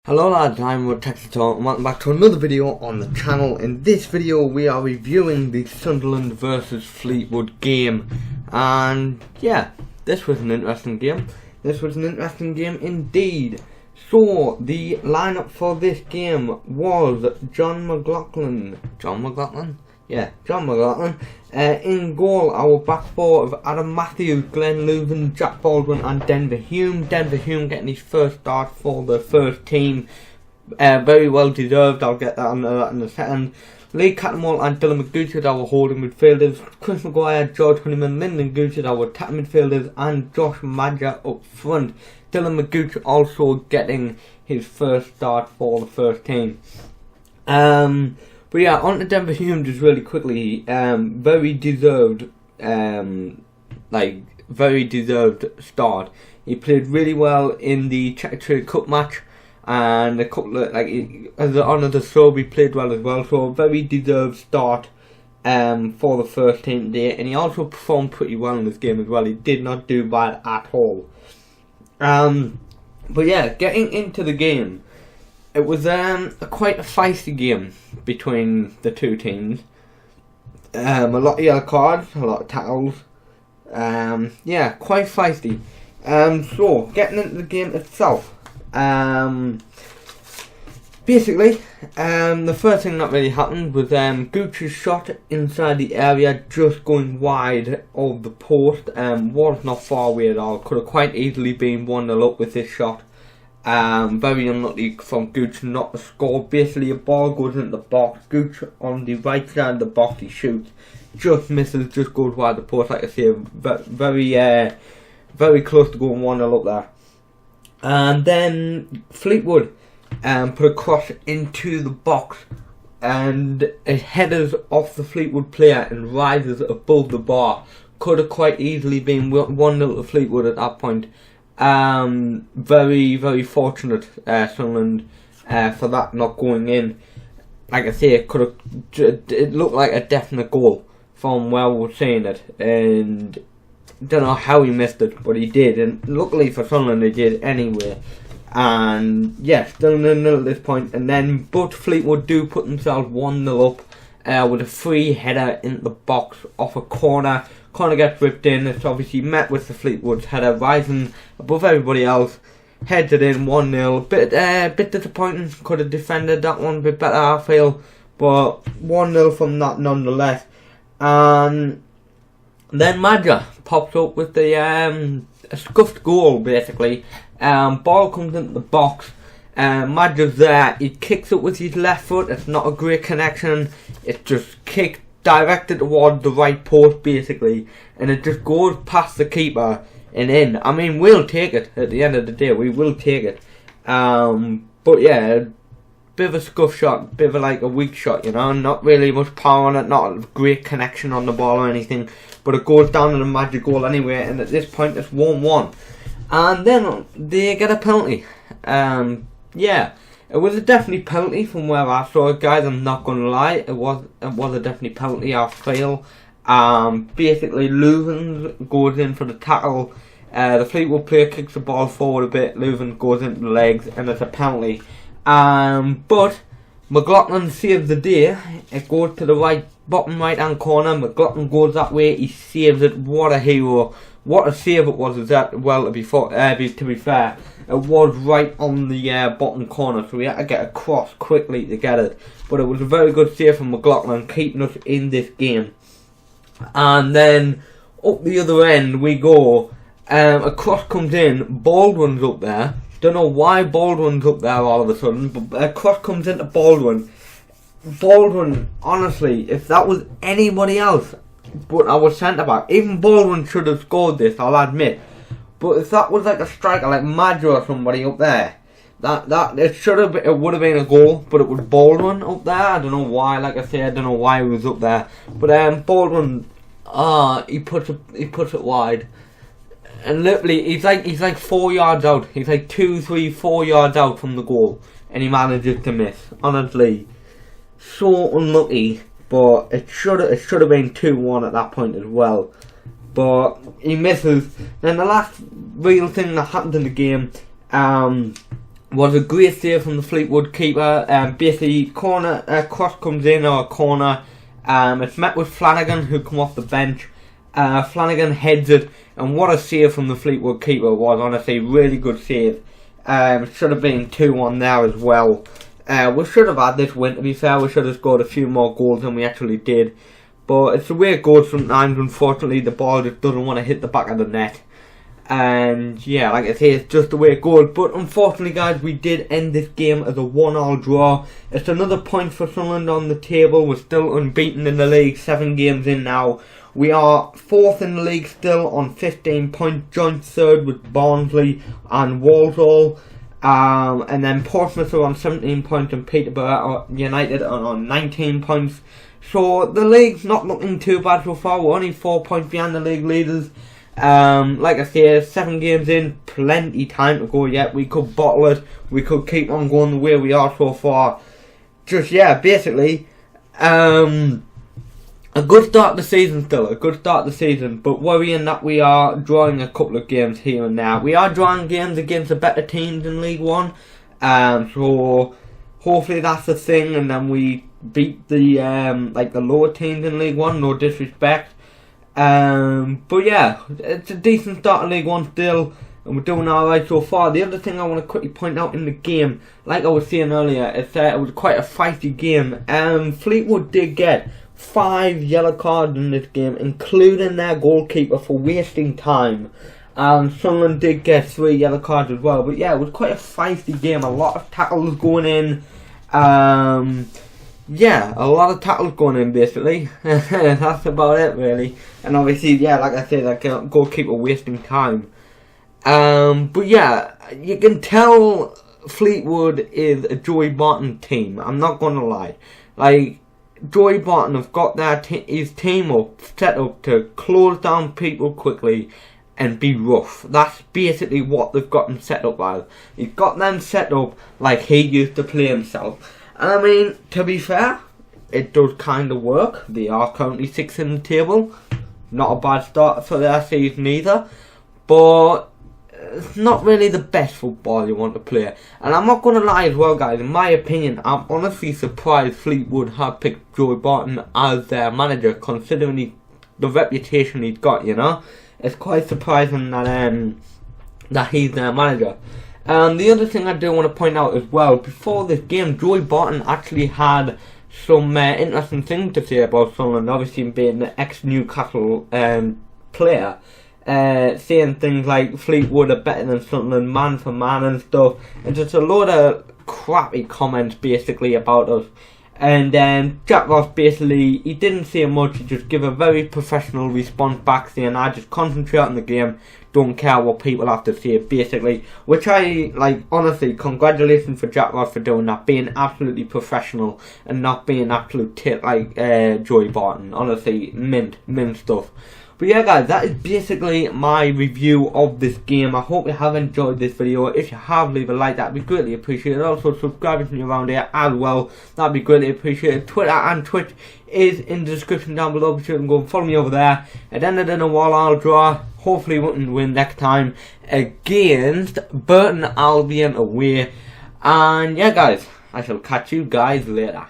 Hello lads, I'm Texator and welcome back to another video on the channel. In this video we are reviewing the Sunderland versus Fleetwood game, and yeah, this was an interesting game. This was an interesting game indeed. So the lineup for this game was John McLaughlin. In goal, our back four of Adam Matthews, Glenn Leuven, Jack Baldwin and Denver Hume. Denver Hume getting his first start for the first team. Very well deserved. I'll get that on that in a second. Lee Cattermole and Dylan McGooch our holding midfielders. Chris Maguire, George Honeyman, Lyndon Gooch our attacking midfielders, and Josh Madger up front. Dylan McGooch also getting his first start for the first team. But yeah, on to Denver Hume just really quickly. Very deserved start. He played really well in the Czech Trade Cup match, and a couple of as on the sub he played well as well. So a very deserved start for the first team today, and he also performed pretty well in this game as well. He did not do bad at all. But yeah, getting into the game. It was quite a feisty game between the two teams. A lot of yellow cards, a lot of tackles. Yeah, quite feisty. So, getting into the game itself. Basically, the first thing that really happened was Gooch's shot inside the area, just going wide of the post. Was not far away at all. Could have quite easily been 1-0 up with this shot. Very unlucky from Gooch not to score. Basically, a ball goes into the box. Gooch on the right side of the box, he shoots, just misses, just goes wide the post. Like I say, very close to going 1-0 up there. And then Fleetwood put a cross into the box, and it headers off the Fleetwood player and rises above the bar. Could have quite easily been 1-0 to Fleetwood at that point. Very fortunate Sunderland for that not going in. Like I say, it looked like a definite goal from where we were seeing it, and don't know how he missed it, but he did, and luckily for Sunderland he did anyway. And yeah, still 0-0 at this point, and then but Fleetwood do put themselves 1-0 up with a free header into the box off a corner. Corner gets ripped in. It's obviously met with the Fleetwood's header rising above everybody else. Heads it in 1-0. Bit disappointing. Could have defended that one a bit better, I feel. But 1-0 from that nonetheless. And then Madger pops up with the a scuffed goal basically. Ball comes into the box. Madger's there. He kicks it with his left foot. It's not a great connection. It's just kicked directed towards the right post basically, and it just goes past the keeper and in. I mean, we'll take it at the end of the day. We will take it. But yeah, bit of a scuff shot, bit of a weak shot, you know, not really much power on it, not a great connection on the ball or anything, but it goes down to the Magic goal anyway, and at this point it's 1-1. And then they get a penalty. Yeah, it was a definitely penalty from where I saw it, guys. I'm not gonna lie, it was a definitely penalty. I feel. Basically, Leuven goes in for the tackle. The Fleetwood player kicks the ball forward a bit. Leuven goes into the legs, and it's a penalty. But McLaughlin saves the day. It goes to the bottom right hand corner. McLaughlin goes that way. He saves it. What a hero! What a save it was! Is that well? To be fair, it was right on the bottom corner, so we had to get across quickly to get it. But it was a very good save from McLaughlin, keeping us in this game. And then up the other end we go. A cross comes in. Baldwin's up there. Don't know why Baldwin's up there all of a sudden, but a cross comes into Baldwin. Baldwin, honestly, if that was anybody else but our centre back, even Baldwin should have scored this, I'll admit. But if that was like a striker like Madger or somebody up there, it would have been a goal. But it was Baldwin up there. I don't know why. Like I say, I don't know why he was up there. But Baldwin, he puts it wide, and literally he's like 4 yards out. He's like 2, 3, 4 yards out from the goal, and he manages to miss. Honestly, so unlucky. But it should have been 2-1 at that point as well. But he misses. Then the last real thing that happened in the game was a great save from the Fleetwood keeper. Basically, corner cross comes in, or a corner. It's met with Flanagan, who come off the bench. Flanagan heads it, and what a save from the Fleetwood keeper was. Honestly, really good save. Should have been 2-1 there as well. We should have had this win, to be fair. We should have scored a few more goals than we actually did. But it's the way it goes sometimes. Unfortunately, the ball just doesn't want to hit the back of the net. And yeah, like I say, it's just the way it goes. But unfortunately, guys, we did end this game as a 1-1 draw. It's another point for Sunderland on the table. We're still unbeaten in the league, 7 games in now. We are 4th in the league still on 15 points, joint 3rd with Barnsley and Walsall. And then Portsmouth are on 17 points and Peterborough United are on 19 points. So the league's not looking too bad so far. We're only 4 points behind the league leaders. Like I say, 7 games in, plenty time to go yet. We could bottle it. We could keep on going the way we are so far. Just, yeah, basically, a good start to the season still. A good start to the season. But worrying that we are drawing a couple of games here and there. We are drawing games against the better teams in League 1. So, hopefully that's the thing. And then we beat the, the lower teams in League 1. No disrespect. But yeah, it's a decent start in League 1 still, and we're doing alright so far. The other thing I want to quickly point out in the game, like I was saying earlier, is that it was quite a feisty game. Fleetwood did get 5 yellow cards in this game, including their goalkeeper for wasting time. Sunderland did get 3 yellow cards as well. But yeah, it was quite a feisty game, a lot of tackles going in. Yeah, a lot of tackles going in basically. That's about it really. And obviously, yeah, like I said, that goalkeeper wasting time. But yeah, you can tell Fleetwood is a Joey Barton team. I'm not gonna lie. Like, Joey Barton have got his team set up to close down people quickly and be rough. That's basically what they've got them set up as. He's got them set up like he used to play himself. And I mean, to be fair, it does kind of work. They are currently 6th in the table. Not a bad start for their season either. But it's not really the best football you want to play. And I'm not going to lie as well, guys. In my opinion, I'm honestly surprised Fleetwood have picked Joey Barton as their manager, considering the reputation he's got, you know. It's quite surprising that he's their manager. The other thing I do want to point out as well, before this game, Joey Barton actually had some interesting things to say about Sunderland, obviously being the ex-Newcastle player, saying things like Fleetwood are better than Sunderland, man for man and stuff, and just a load of crappy comments basically about us. And Jack Ross basically, he didn't say much, he just gave a very professional response back saying, I just concentrate on the game, don't care what people have to say, basically. Which I, like, honestly, congratulations for Jack Ross for doing that, being absolutely professional and not being absolute tit like Joey Barton. Honestly, mint stuff. But yeah, guys, that is basically my review of this game. I hope you have enjoyed this video. If you have, leave a like, that'd be greatly appreciated. Also, subscribe to me around here as well, that'd be greatly appreciated. Twitter and Twitch is in the description down below. Be sure to go and follow me over there. At the end of the wall, I'll draw. Hopefully, we can win next time against Barton Albion away. And yeah, guys, I shall catch you guys later.